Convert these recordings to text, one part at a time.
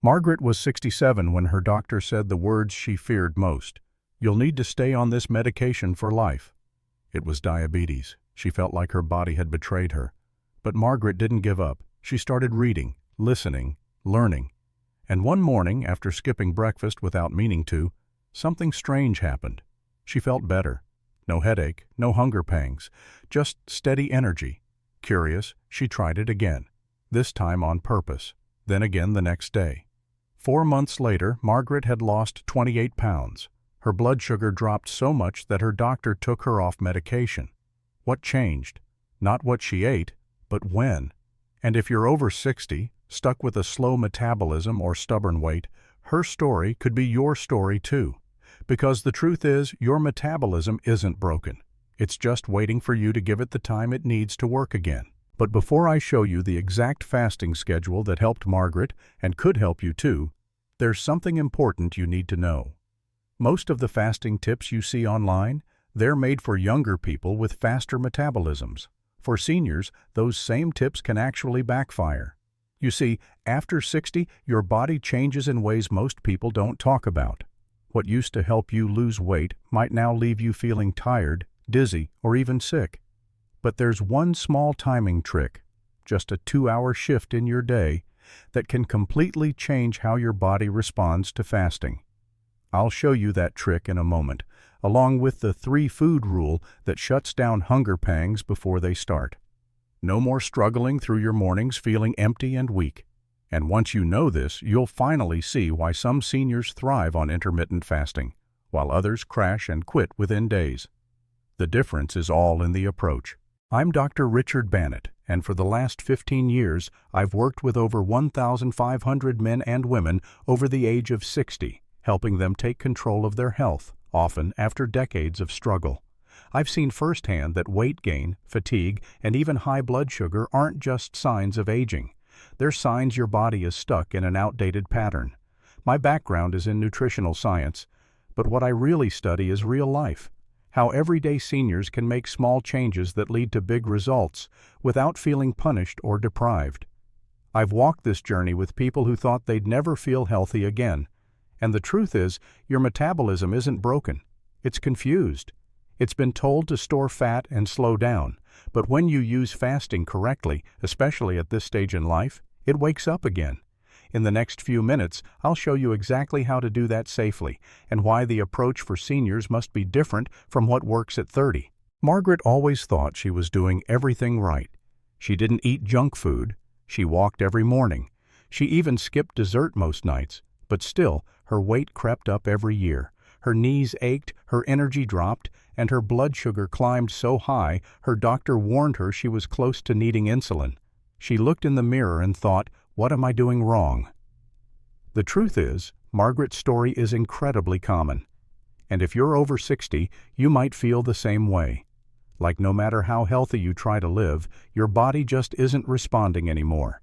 Margaret was 67 when her doctor said the words she feared most. "You'll need to stay on this medication for life." It was diabetes. She felt like her body had betrayed her. But Margaret didn't give up. She started reading, listening, learning. And one morning, after skipping breakfast without meaning to, something strange happened. She felt better. No headache, no hunger pangs, just steady energy. Curious, she tried it again, this time on purpose, then again the next day. 4 months later, Margaret had lost 28 pounds. Her blood sugar dropped so much that her doctor took her off medication. What changed? Not what she ate, but when. And if you're over 60, stuck with a slow metabolism or stubborn weight, her story could be your story too. Because the truth is, your metabolism isn't broken. It's just waiting for you to give it the time it needs to work again. But before I show you the exact fasting schedule that helped Margaret and could help you too, there's something important you need to know. Most of the fasting tips you see online, they're made for younger people with faster metabolisms. For seniors, those same tips can actually backfire. You see, after 60, your body changes in ways most people don't talk about. What used to help you lose weight might now leave you feeling tired, dizzy, or even sick. But there's one small timing trick, just a 2-hour shift in your day, that can completely change how your body responds to fasting. I'll show you that trick in a moment, along with the 3-food rule that shuts down hunger pangs before they start. No more struggling through your mornings feeling empty and weak. And once you know this, you'll finally see why some seniors thrive on intermittent fasting, while others crash and quit within days. The difference is all in the approach. I'm Dr. Richard Bannett, and for the last 15 years, I've worked with over 1,500 men and women over the age of 60, helping them take control of their health, often after decades of struggle. I've seen firsthand that weight gain, fatigue, and even high blood sugar aren't just signs of aging. They're signs your body is stuck in an outdated pattern. My background is in nutritional science, but what I really study is real life. How everyday seniors can make small changes that lead to big results without feeling punished or deprived. I've walked this journey with people who thought they'd never feel healthy again. And the truth is, your metabolism isn't broken. It's confused. It's been told to store fat and slow down, but when you use fasting correctly, especially at this stage in life, it wakes up again. In the next few minutes, I'll show you exactly how to do that safely and why the approach for seniors must be different from what works at 30. Margaret always thought she was doing everything right. She didn't eat junk food. She walked every morning. She even skipped dessert most nights, but still, her weight crept up every year. Her knees ached, her energy dropped, and her blood sugar climbed so high her doctor warned her she was close to needing insulin. She looked in the mirror and thought, "What am I doing wrong?" The truth is, Margaret's story is incredibly common. And if you're over 60, you might feel the same way. Like no matter how healthy you try to live, your body just isn't responding anymore.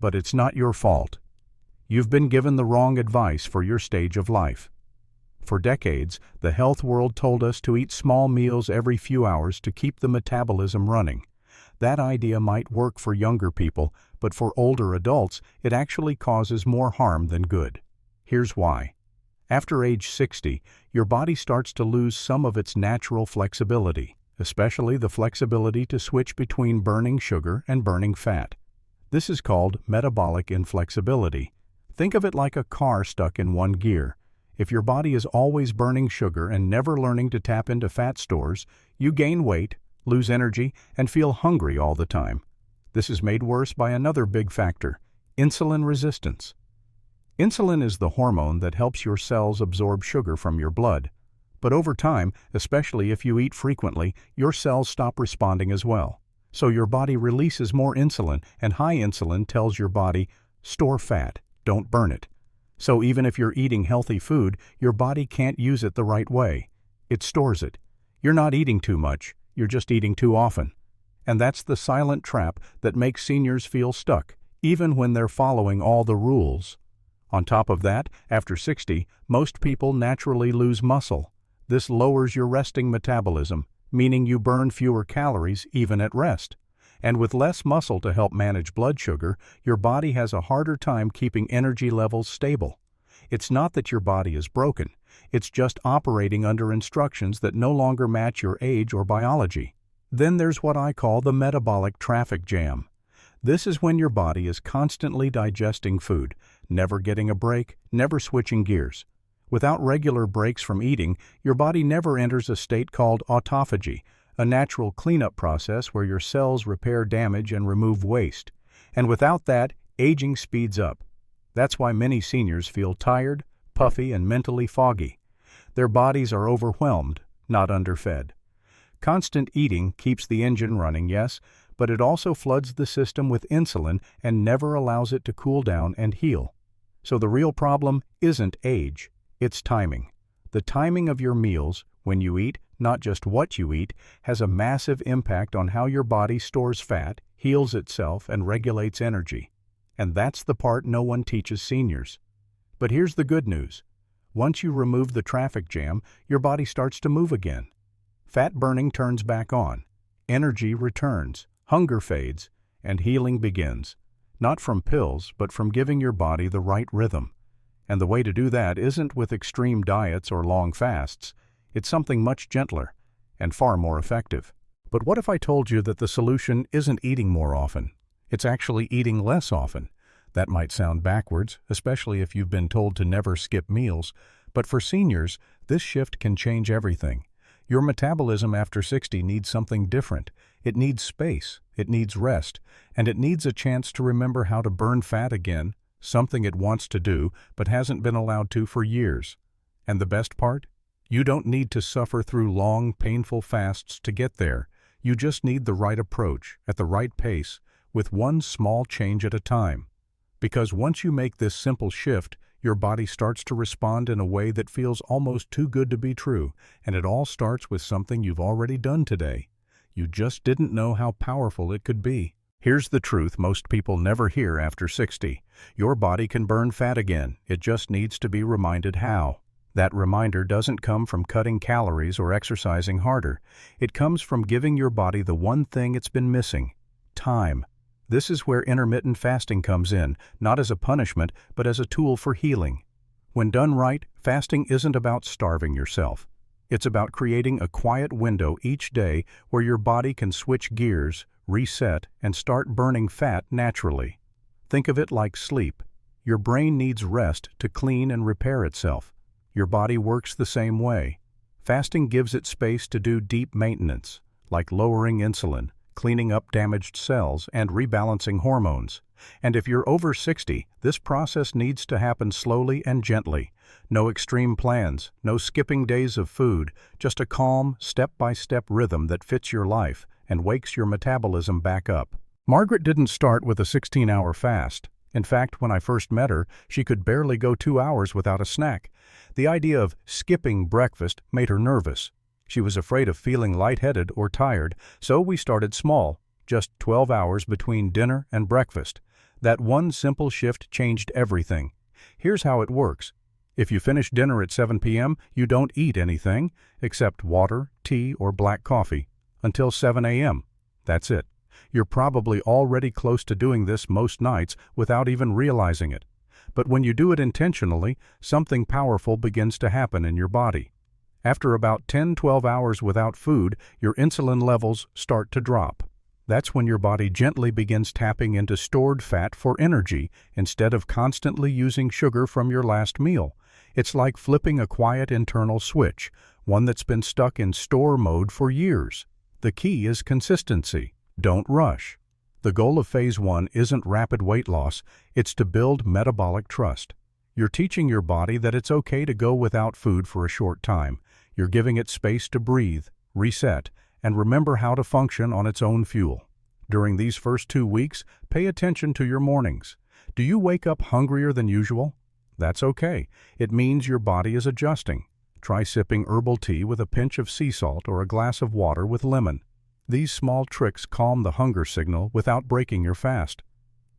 But it's not your fault. You've been given the wrong advice for your stage of life. For decades, the health world told us to eat small meals every few hours to keep the metabolism running. That idea might work for younger people, but for older adults, it actually causes more harm than good. Here's why. After age 60, your body starts to lose some of its natural flexibility, especially the flexibility to switch between burning sugar and burning fat. This is called metabolic inflexibility. Think of it like a car stuck in one gear. If your body is always burning sugar and never learning to tap into fat stores, you gain weight, lose energy, and feel hungry all the time. This is made worse by another big factor, insulin resistance. Insulin is the hormone that helps your cells absorb sugar from your blood. But over time, especially if you eat frequently, your cells stop responding as well. So your body releases more insulin, and high insulin tells your body, store fat, don't burn it. So even if you're eating healthy food, your body can't use it the right way. It stores it. You're not eating too much, you're just eating too often. And that's the silent trap that makes seniors feel stuck, even when they're following all the rules. On top of that, after 60, most people naturally lose muscle. This lowers your resting metabolism, meaning you burn fewer calories even at rest. And with less muscle to help manage blood sugar, your body has a harder time keeping energy levels stable. It's not that your body is broken, it's just operating under instructions that no longer match your age or biology. Then there's what I call the metabolic traffic jam. This is when your body is constantly digesting food, never getting a break, never switching gears. Without regular breaks from eating, your body never enters a state called autophagy, a natural cleanup process where your cells repair damage and remove waste. And without that, aging speeds up. That's why many seniors feel tired, puffy, and mentally foggy. Their bodies are overwhelmed, not underfed. Constant eating keeps the engine running, yes, but it also floods the system with insulin and never allows it to cool down and heal. So the real problem isn't age, it's timing. The timing of your meals, when you eat, not just what you eat, has a massive impact on how your body stores fat, heals itself, and regulates energy. And that's the part no one teaches seniors. But here's the good news. Once you remove the traffic jam, your body starts to move again. Fat burning turns back on, energy returns, hunger fades, and healing begins. Not from pills, but from giving your body the right rhythm. And the way to do that isn't with extreme diets or long fasts. It's something much gentler and far more effective. But what if I told you that the solution isn't eating more often? It's actually eating less often. That might sound backwards, especially if you've been told to never skip meals, but for seniors, this shift can change everything. Your metabolism after 60 needs something different. It needs space, it needs rest, and it needs a chance to remember how to burn fat again, something it wants to do but hasn't been allowed to for years. And the best part? You don't need to suffer through long, painful fasts to get there. You just need the right approach, at the right pace, with one small change at a time. Because once you make this simple shift, your body starts to respond in a way that feels almost too good to be true, and it all starts with something you've already done today. You just didn't know how powerful it could be. Here's the truth most people never hear after 60. Your body can burn fat again. It just needs to be reminded how. That reminder doesn't come from cutting calories or exercising harder. It comes from giving your body the one thing it's been missing: time. This is where intermittent fasting comes in, not as a punishment, but as a tool for healing. When done right, fasting isn't about starving yourself. It's about creating a quiet window each day where your body can switch gears, reset, and start burning fat naturally. Think of it like sleep. Your brain needs rest to clean and repair itself. Your body works the same way. Fasting gives it space to do deep maintenance, like lowering insulin, cleaning up damaged cells, and rebalancing hormones. And if you're over 60, this process needs to happen slowly and gently. No extreme plans, no skipping days of food, just a calm, step-by-step rhythm that fits your life and wakes your metabolism back up. Margaret didn't start with a 16-hour fast. In fact, when I first met her, she could barely go 2 hours without a snack. The idea of skipping breakfast made her nervous. She was afraid of feeling lightheaded or tired, so we started small, just 12 hours between dinner and breakfast. That one simple shift changed everything. Here's how it works. If you finish dinner at 7 p.m., you don't eat anything except water, tea, or black coffee until 7 a.m. That's it. You're probably already close to doing this most nights without even realizing it. But when you do it intentionally, something powerful begins to happen in your body. After about 10-12 hours without food, your insulin levels start to drop. That's when your body gently begins tapping into stored fat for energy instead of constantly using sugar from your last meal. It's like flipping a quiet internal switch, one that's been stuck in store mode for years. The key is consistency. Don't rush. The goal of Phase 1 isn't rapid weight loss, it's to build metabolic trust. You're teaching your body that it's okay to go without food for a short time. You're giving it space to breathe, reset, and remember how to function on its own fuel. During these first 2 weeks, pay attention to your mornings. Do you wake up hungrier than usual? That's okay. It means your body is adjusting. Try sipping herbal tea with a pinch of sea salt or a glass of water with lemon. These small tricks calm the hunger signal without breaking your fast.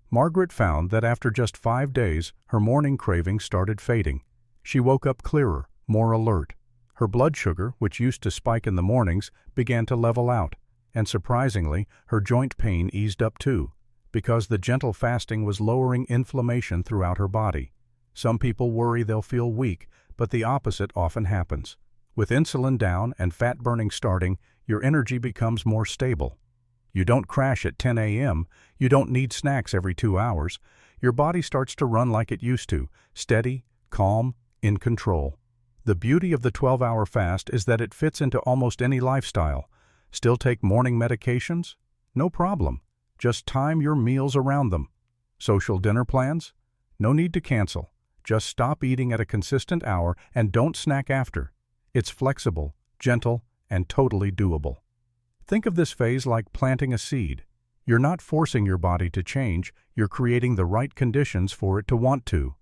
Margaret found that after just 5 days, her morning cravings started fading. She woke up clearer, more alert. Her blood sugar, which used to spike in the mornings, began to level out. And surprisingly, her joint pain eased up too, because the gentle fasting was lowering inflammation throughout her body. Some people worry they'll feel weak, but the opposite often happens. With insulin down and fat burning starting, your energy becomes more stable. You don't crash at 10 a.m., you don't need snacks every 2 hours. Your body starts to run like it used to, steady, calm, in control. The beauty of the 12-hour fast is that it fits into almost any lifestyle. Still take morning medications? No problem. Just time your meals around them. Social dinner plans? No need to cancel. Just stop eating at a consistent hour and don't snack after. It's flexible, gentle, and totally doable. Think of this phase like planting a seed. You're not forcing your body to change, you're creating the right conditions for it to want to.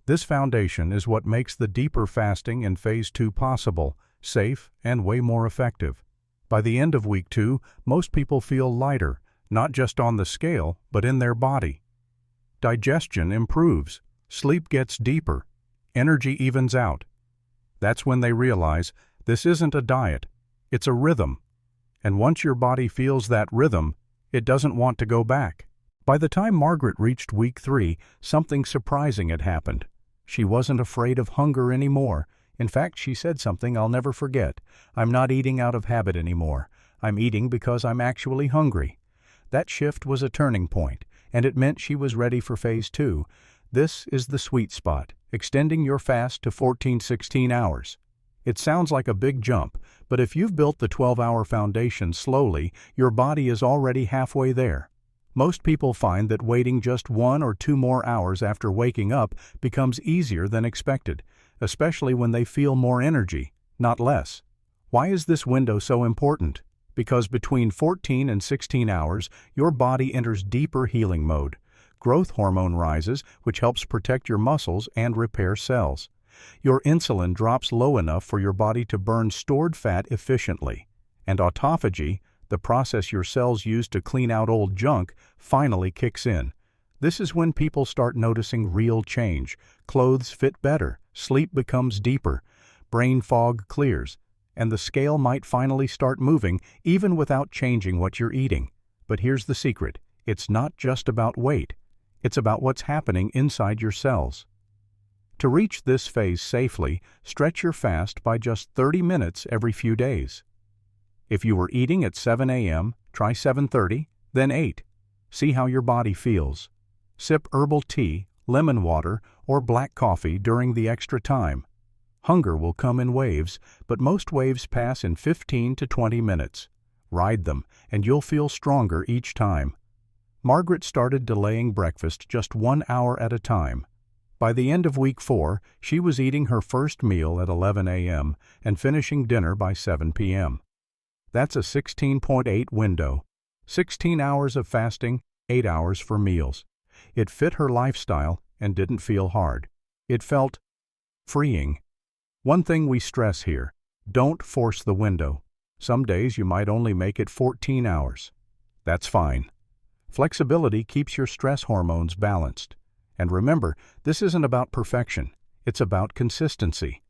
This foundation is what makes the deeper fasting in Phase 2 possible, safe, and way more effective. By the end of week 2, most people feel lighter, not just on the scale, but in their body. Digestion improves, sleep gets deeper, energy evens out. That's when they realize this isn't a diet, it's a rhythm. And once your body feels that rhythm, it doesn't want to go back. By the time Margaret reached week 3, something surprising had happened. She wasn't afraid of hunger anymore. In fact, she said something I'll never forget. "I'm not eating out of habit anymore. I'm eating because I'm actually hungry." That shift was a turning point, and it meant she was ready for Phase 2. This is the sweet spot, extending your fast to 14-16 hours. It sounds like a big jump, but if you've built the 12-hour foundation slowly, your body is already halfway there. Most people find that waiting just 1 or 2 more hours after waking up becomes easier than expected, especially when they feel more energy, not less. Why is this window so important? Because between 14 and 16 hours, your body enters deeper healing mode. Growth hormone rises, which helps protect your muscles and repair cells. Your insulin drops low enough for your body to burn stored fat efficiently. And autophagy, the process your cells use to clean out old junk, finally kicks in. This is when people start noticing real change. Clothes fit better, sleep becomes deeper, brain fog clears, and the scale might finally start moving even without changing what you're eating. But here's the secret. It's not just about weight. It's about what's happening inside your cells. To reach this phase safely, stretch your fast by just 30 minutes every few days. If you were eating at 7 a.m., try 7:30, then 8. See how your body feels. Sip herbal tea, lemon water, or black coffee during the extra time. Hunger will come in waves, but most waves pass in 15 to 20 minutes. Ride them, and you'll feel stronger each time. Margaret started delaying breakfast just 1 hour at a time. By the end of week 4, she was eating her first meal at 11 a.m. and finishing dinner by 7 p.m. That's a 16.8 window. 16 hours of fasting, 8 hours for meals. It fit her lifestyle and didn't feel hard. It felt freeing. One thing we stress here, don't force the window. Some days you might only make it 14 hours. That's fine. Flexibility keeps your stress hormones balanced. And remember, this isn't about perfection. It's about consistency.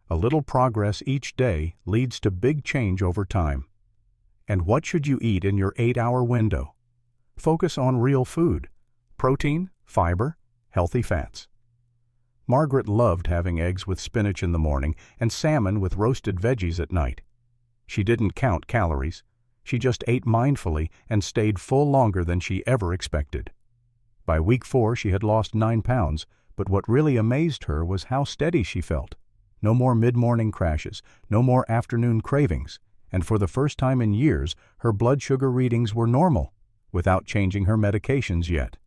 A little progress each day leads to big change over time. And what should you eat in your 8-hour window? Focus on real food. Protein, fiber, healthy fats. Margaret loved having eggs with spinach in the morning and salmon with roasted veggies at night. She didn't count calories. She just ate mindfully and stayed full longer than she ever expected. By week 4, she had lost 9 pounds, but what really amazed her was how steady she felt. No more mid-morning crashes, no more afternoon cravings, and for the first time in years, her blood sugar readings were normal, without changing her medications yet.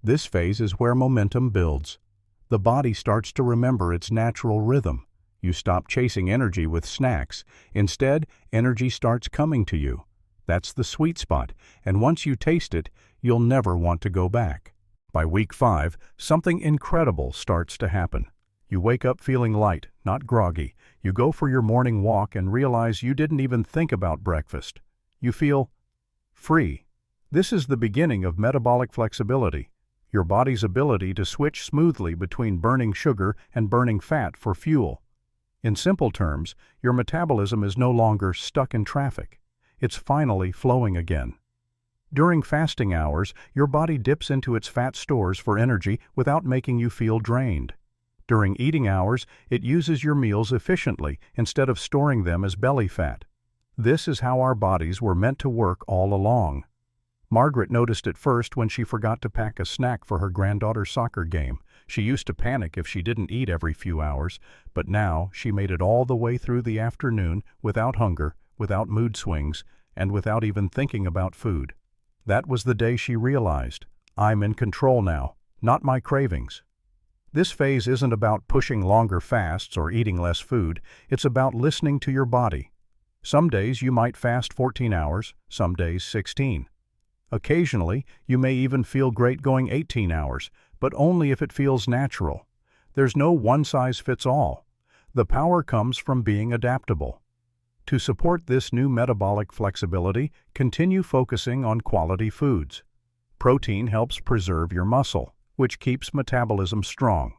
This phase is where momentum builds. The body starts to remember its natural rhythm. You stop chasing energy with snacks. Instead, energy starts coming to you. That's the sweet spot, and once you taste it, you'll never want to go back. By week 5, something incredible starts to happen. You wake up feeling light, not groggy. You go for your morning walk and realize you didn't even think about breakfast. You feel free. This is the beginning of metabolic flexibility, your body's ability to switch smoothly between burning sugar and burning fat for fuel. In simple terms, your metabolism is no longer stuck in traffic. It's finally flowing again. During fasting hours, your body dips into its fat stores for energy without making you feel drained. During eating hours, it uses your meals efficiently instead of storing them as belly fat. This is how our bodies were meant to work all along. Margaret noticed it first when she forgot to pack a snack for her granddaughter's soccer game. She used to panic if she didn't eat every few hours, but now she made it all the way through the afternoon without hunger, without mood swings, and without even thinking about food. That was the day she realized, I'm in control now, not my cravings. This phase isn't about pushing longer fasts or eating less food, it's about listening to your body. Some days you might fast 14 hours, some days 16. Occasionally, you may even feel great going 18 hours, but only if it feels natural. There's no one-size-fits-all. The power comes from being adaptable. To support this new metabolic flexibility, continue focusing on quality foods. Protein helps preserve your muscle, which keeps metabolism strong.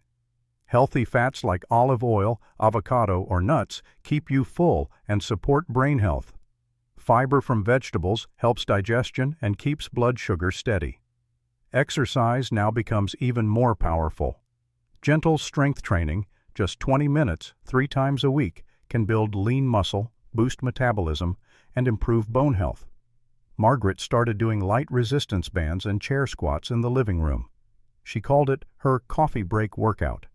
Healthy fats like olive oil, avocado, or nuts keep you full and support brain health. Fiber from vegetables helps digestion and keeps blood sugar steady. Exercise now becomes even more powerful. Gentle strength training, just 20 minutes, 3 times a week, can build lean muscle, boost metabolism, and improve bone health. Margaret started doing light resistance bands and chair squats in the living room. She called it her coffee break workout.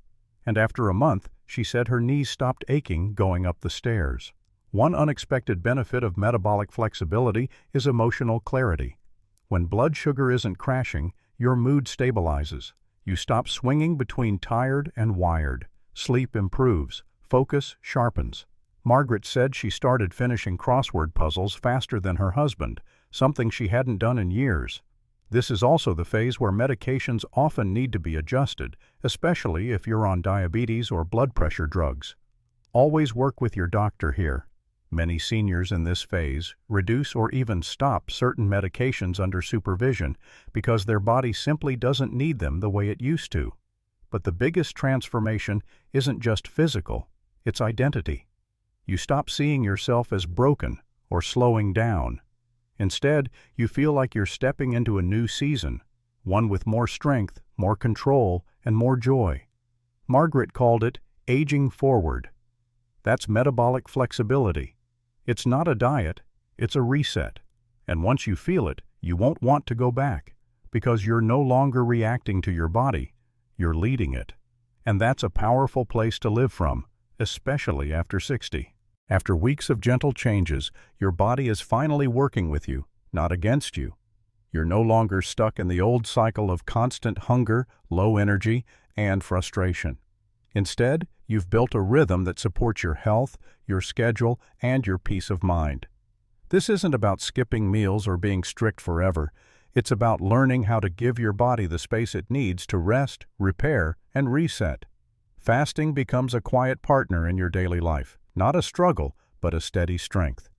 And after a month, she said her knees stopped aching going up the stairs. One unexpected benefit of metabolic flexibility is emotional clarity. When blood sugar isn't crashing, your mood stabilizes. You stop swinging between tired and wired. Sleep improves. Focus sharpens. Margaret said she started finishing crossword puzzles faster than her husband, something she hadn't done in years. This is also the phase where medications often need to be adjusted, especially if you're on diabetes or blood pressure drugs. Always work with your doctor here. Many seniors in this phase reduce or even stop certain medications under supervision because their body simply doesn't need them the way it used to. But the biggest transformation isn't just physical, it's identity. You stop seeing yourself as broken or slowing down. Instead, you feel like you're stepping into a new season, one with more strength, more control, and more joy. Margaret called it aging forward. That's metabolic flexibility. It's not a diet, it's a reset. And once you feel it, you won't want to go back, because you're no longer reacting to your body, you're leading it. And that's a powerful place to live from, especially after 60. After weeks of gentle changes, your body is finally working with you, not against you. You're no longer stuck in the old cycle of constant hunger, low energy, and frustration. Instead, you've built a rhythm that supports your health, your schedule, and your peace of mind. This isn't about skipping meals or being strict forever. It's about learning how to give your body the space it needs to rest, repair, and reset. Fasting becomes a quiet partner in your daily life. Not a struggle, but a steady strength.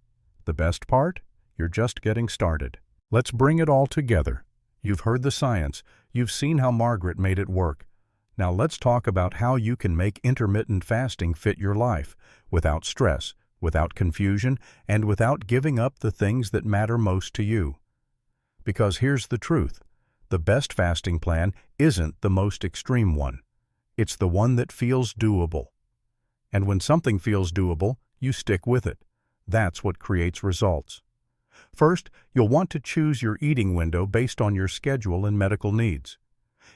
The best part? You're just getting started. Let's bring it all together. You've heard the science. You've seen how Margaret made it work. Now let's talk about how you can make intermittent fasting fit your life, without stress, without confusion, and without giving up the things that matter most to you. Because here's the truth. The best fasting plan isn't the most extreme one. It's the one that feels doable. And when something feels doable, you stick with it. That's what creates results. First, you'll want to choose your eating window based on your schedule and medical needs.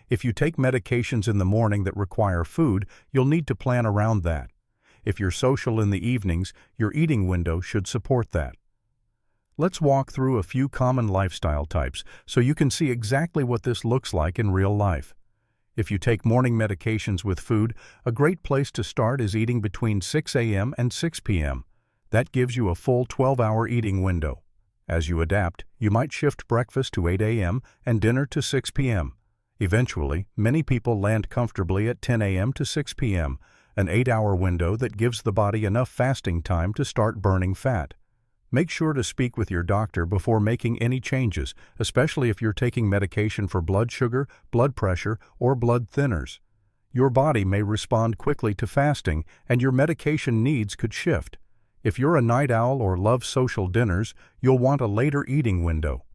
If you take medications in the morning that require food, you'll need to plan around that. If you're social in the evenings, your eating window should support that. Let's walk through a few common lifestyle types so you can see exactly what this looks like in real life. If you take morning medications with food, a great place to start is eating between 6 a.m. and 6 p.m. That gives you a full 12-hour eating window. As you adapt, you might shift breakfast to 8 a.m. and dinner to 6 p.m. Eventually, many people land comfortably at 10 a.m. to 6 p.m., an 8-hour window that gives the body enough fasting time to start burning fat. Make sure to speak with your doctor before making any changes, especially if you're taking medication for blood sugar, blood pressure, or blood thinners. Your body may respond quickly to fasting, and your medication needs could shift. If you're a night owl or love social dinners, you'll want a later eating window.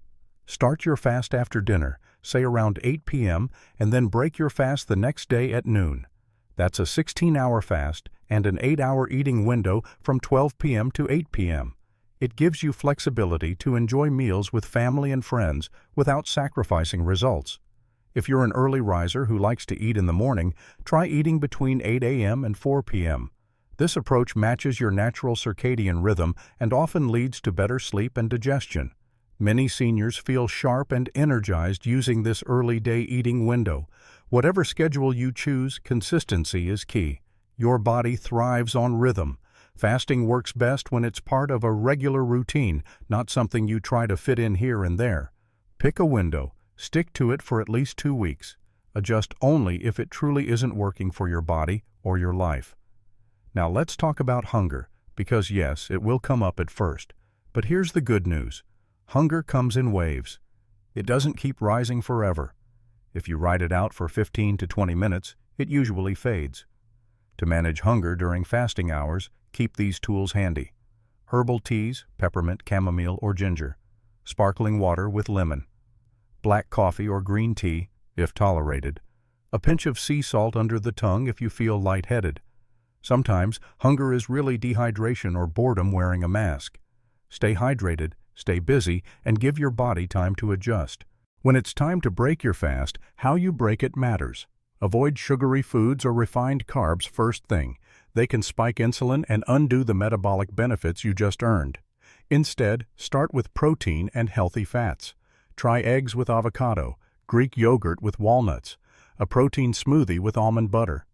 Start your fast after dinner, say around 8 p.m., and then break your fast the next day at noon. That's a 16-hour fast and an 8-hour eating window from 12 p.m. to 8 p.m. It gives you flexibility to enjoy meals with family and friends without sacrificing results. If you're an early riser who likes to eat in the morning, try eating between 8 a.m. and 4 p.m. This approach matches your natural circadian rhythm and often leads to better sleep and digestion. Many seniors feel sharp and energized using this early day eating window. Whatever schedule you choose, consistency is key. Your body thrives on rhythm. Fasting works best when it's part of a regular routine, not something you try to fit in here and there. Pick a window, stick to it for at least 2 weeks. Adjust only if it truly isn't working for your body or your life. Now let's talk about hunger, because yes, it will come up at first. But here's the good news. Hunger comes in waves. It doesn't keep rising forever. If you ride it out for 15 to 20 minutes, it usually fades. To manage hunger during fasting hours, keep these tools handy. Herbal teas, peppermint, chamomile, or ginger. Sparkling water with lemon. Black coffee or green tea, if tolerated. A pinch of sea salt under the tongue if you feel lightheaded. Sometimes, hunger is really dehydration or boredom wearing a mask. Stay hydrated, stay busy, and give your body time to adjust. When it's time to break your fast, how you break it matters. Avoid sugary foods or refined carbs first thing. They can spike insulin and undo the metabolic benefits you just earned. Instead, start with protein and healthy fats. Try eggs with avocado, Greek yogurt with walnuts, a protein smoothie with almond butter.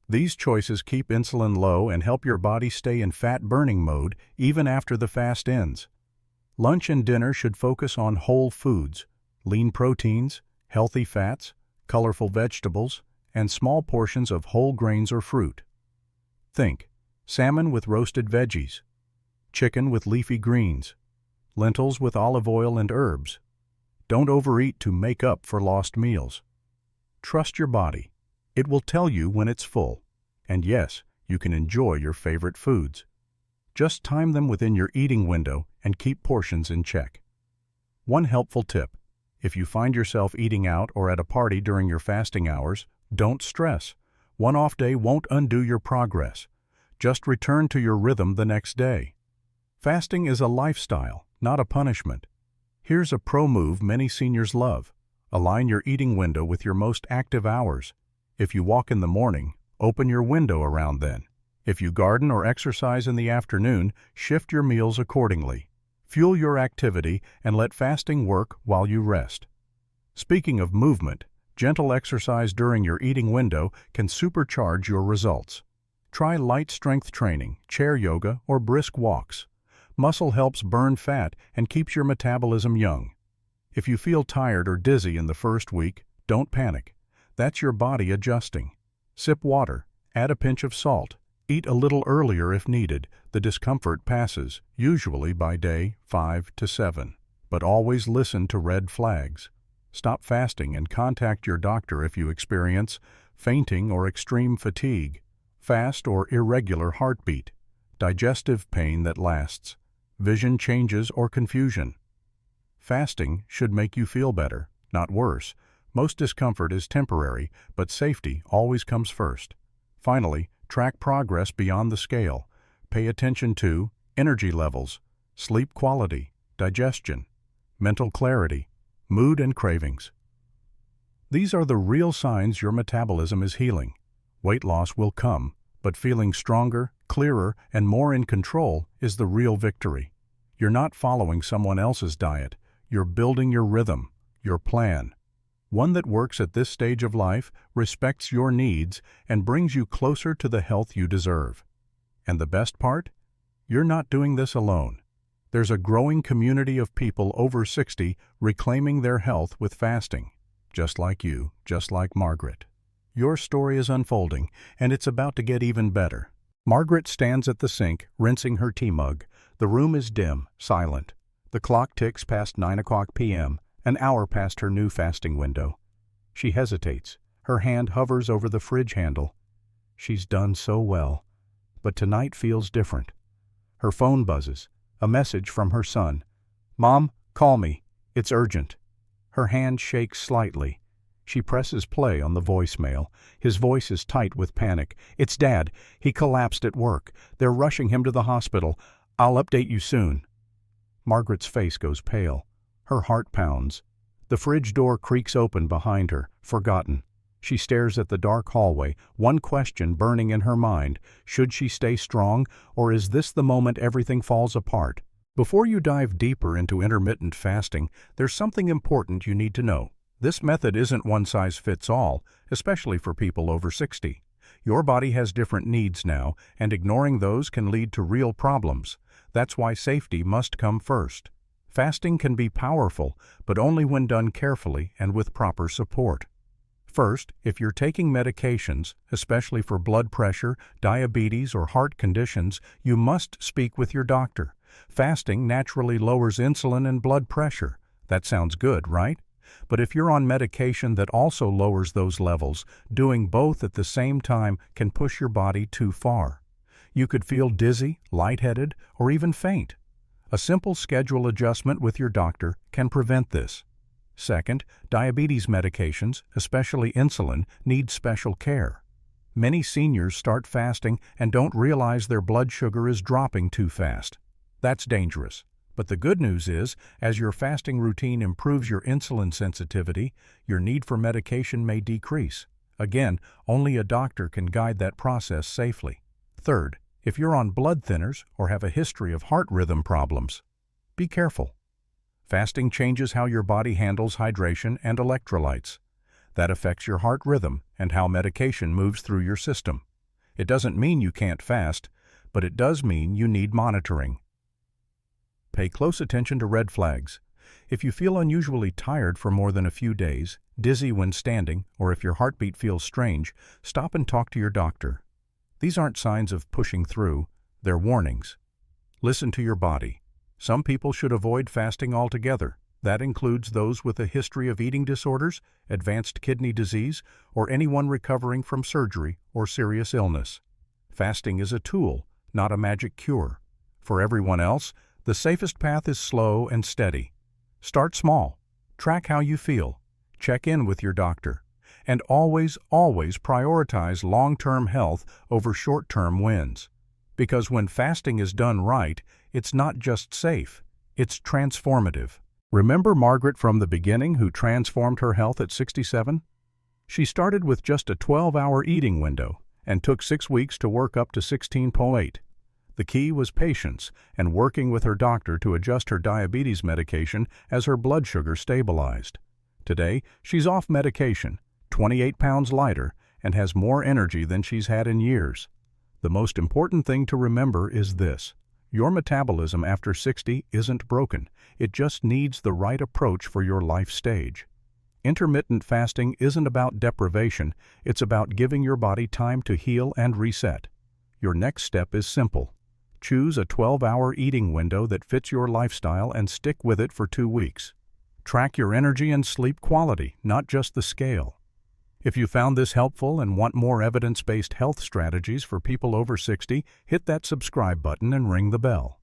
These choices keep insulin low and help your body stay in fat-burning mode even after the fast ends. Lunch and dinner should focus on whole foods, lean proteins, healthy fats, colorful vegetables, and small portions of whole grains or fruit. Think: salmon with roasted veggies, chicken with leafy greens, lentils with olive oil and herbs. Don't overeat to make up for lost meals. Trust your body. It will tell you when it's full. And yes, you can enjoy your favorite foods. Just time them within your eating window and keep portions in check. One helpful tip: if you find yourself eating out or at a party during your fasting hours, don't stress. One off day won't undo your progress. Just return to your rhythm the next day. Fasting is a lifestyle, not a punishment. Here's a pro move many seniors love. Align your eating window with your most active hours. If you walk in the morning, open your window around then. If you garden or exercise in the afternoon, shift your meals accordingly. Fuel your activity and let fasting work while you rest. Speaking of movement, gentle exercise during your eating window can supercharge your results. Try light strength training, chair yoga, or brisk walks. Muscle helps burn fat and keeps your metabolism young. If you feel tired or dizzy in the first week, don't panic. That's your body adjusting. Sip water, add a pinch of salt. Eat a little earlier if needed. The discomfort passes, usually by day 5 to 7. But always listen to red flags. Stop fasting and contact your doctor if you experience fainting or extreme fatigue, fast or irregular heartbeat, digestive pain that lasts, vision changes or confusion. Fasting should make you feel better, not worse. Most discomfort is temporary, but safety always comes first. Finally, track progress beyond the scale. Pay attention to energy levels, sleep quality, digestion, mental clarity, mood and cravings. These are the real signs your metabolism is healing. Weight loss will come, but feeling stronger, clearer, and more in control is the real victory. You're not following someone else's diet. You're building your rhythm, your plan. One that works at this stage of life, respects your needs, and brings you closer to the health you deserve. And the best part? You're not doing this alone. There's a growing community of people over 60 reclaiming their health with fasting. Just like you, just like Margaret. Your story is unfolding, and it's about to get even better. Margaret stands at the sink, rinsing her tea mug. The room is dim, silent. The clock ticks past 9 o'clock p.m., an hour past her new fasting window. She hesitates. Her hand hovers over the fridge handle. She's done so well, but tonight feels different. Her phone buzzes. A message from her son. "Mom, call me. It's urgent." Her hand shakes slightly. She presses play on the voicemail. His voice is tight with panic. "It's Dad. He collapsed at work. They're rushing him to the hospital. I'll update you soon." Margaret's face goes pale. Her heart pounds. The fridge door creaks open behind her, forgotten. She stares at the dark hallway, one question burning in her mind. Should she stay strong, or is this the moment everything falls apart? Before you dive deeper into intermittent fasting, there's something important you need to know. This method isn't one size fits all, especially for people over 60. Your body has different needs now, and ignoring those can lead to real problems. That's why safety must come first. Fasting can be powerful, but only when done carefully and with proper support. First, if you're taking medications, especially for blood pressure, diabetes, or heart conditions, you must speak with your doctor. Fasting naturally lowers insulin and blood pressure. That sounds good, right? But if you're on medication that also lowers those levels, doing both at the same time can push your body too far. You could feel dizzy, lightheaded, or even faint. A simple schedule adjustment with your doctor can prevent this. Second, diabetes medications, especially insulin, need special care. Many seniors start fasting and don't realize their blood sugar is dropping too fast. That's dangerous. But the good news is, as your fasting routine improves your insulin sensitivity, your need for medication may decrease. Again, only a doctor can guide that process safely. Third, if you're on blood thinners or have a history of heart rhythm problems, be careful. Fasting changes how your body handles hydration and electrolytes. That affects your heart rhythm and how medication moves through your system. It doesn't mean you can't fast, but it does mean you need monitoring. Pay close attention to red flags. If you feel unusually tired for more than a few days, dizzy when standing, or if your heartbeat feels strange, stop and talk to your doctor. These aren't signs of pushing through, they're warnings. Listen to your body. Some people should avoid fasting altogether. That includes those with a history of eating disorders, advanced kidney disease, or anyone recovering from surgery or serious illness. Fasting is a tool, not a magic cure. For everyone else, the safest path is slow and steady. Start small. Track how you feel. Check in with your doctor. And always prioritize long-term health over short-term wins. Because when fasting is done right, it's not just safe, it's transformative. Remember Margaret from the beginning who transformed her health at 67? She started with just a 12-hour eating window and took 6 weeks to work up to 16.8. The key was patience and working with her doctor to adjust her diabetes medication as her blood sugar stabilized. Today, she's off medication, 28 pounds lighter, and has more energy than she's had in years. The most important thing to remember is this: your metabolism after 60 isn't broken. It just needs the right approach for your life stage. Intermittent fasting isn't about deprivation, it's about giving your body time to heal and reset. Your next step is simple. Choose a 12-hour eating window that fits your lifestyle and stick with it for 2 weeks. Track your energy and sleep quality, not just the scale. If you found this helpful and want more evidence-based health strategies for people over 60, hit that subscribe button and ring the bell.